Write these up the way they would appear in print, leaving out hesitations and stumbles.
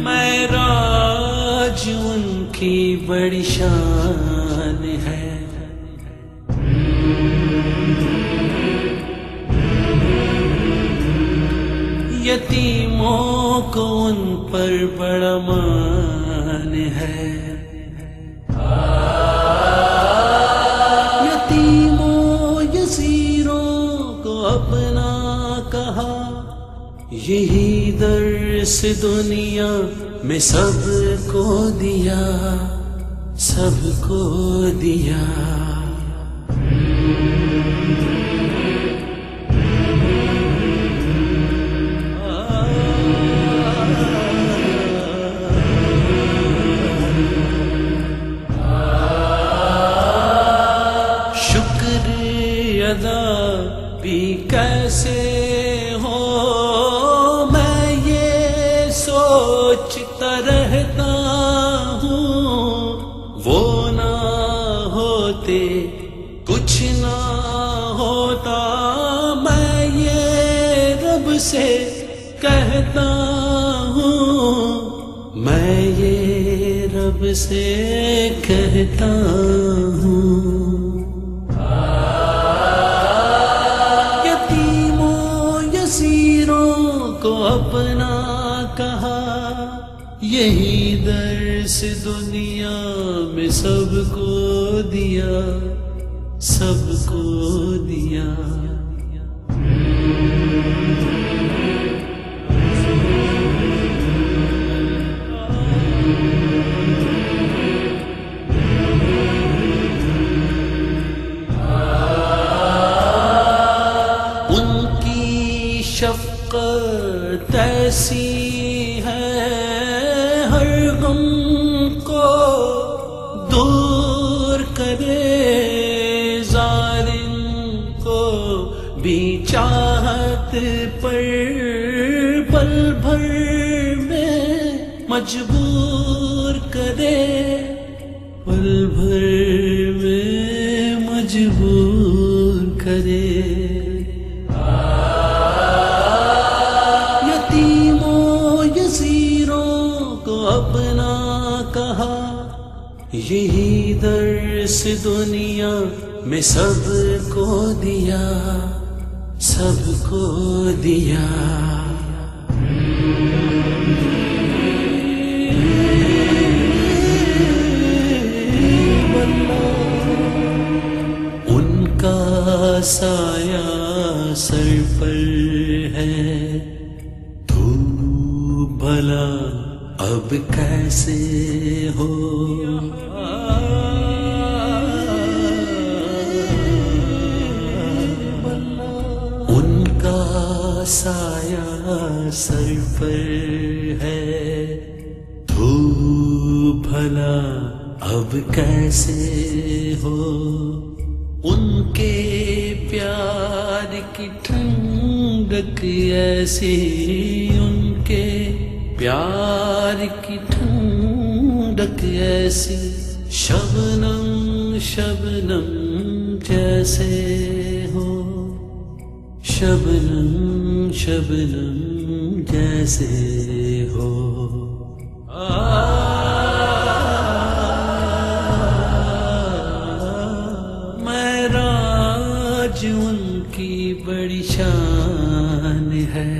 معراج ان کی بڑی شان ہے، یتیموں کو ان پر بڑا مان ہے، یتیموں یسیروں کو اپنا کہا، یہی درس دنیا میں سب کو دیا، سب کو دیا۔ شکر ادا بھی کیسے ہو، میں یہ سوچتا رہتا ہوں، وہ نہ ہوتے کچھ نہ ہوتا، میں یہ رب سے کہتا ہوں، میں یہ رب سے کہتا ہوں۔ یتیموں یسیروں کو اپنا کہا، یہی درس دنیا میں سب کو دیا، سب کو دیا۔ ان کی شفقت ایسی ہے، ہر غم کو دور کرے، ظالم کو بھی چاہت پر پل بھر میں مجبور کرے، پل بھر میں مجبور کرے۔ یتیموں یسیروں کو اپنا کہا، یہی درس دنیا میں سب کو دیا، سب کو دیا۔ ان کا سایہ سر پر ہے، تو بھلا اب کیسے ہو، ان کا سایہ سر پر ہے، تو بھلا اب کیسے ہو، ان کے پیار کی ٹھنڈک ایسی، ان کے پیار کی ٹھنڈک ایسی، شبنم شبنم جیسے ہو، شبنم شبنم جیسے ہو۔ معراج ان کی بڑی شان ہے،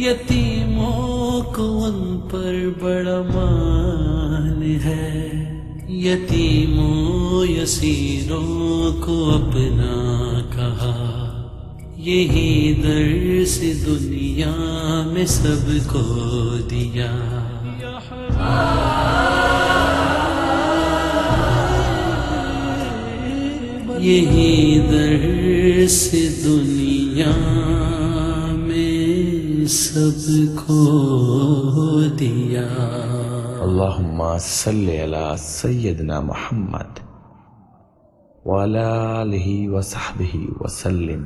یتیموں کو ان پر بڑا مان ہے، یتیموں یسیروں کو اپنا کہا، یہی درس دنیا میں سب کو دیا۔ یہی درس دنیا میں سب کو دیا۔ اللہم صلی علی سیدنا محمد وعلی آلہ وصحبہ وسلم۔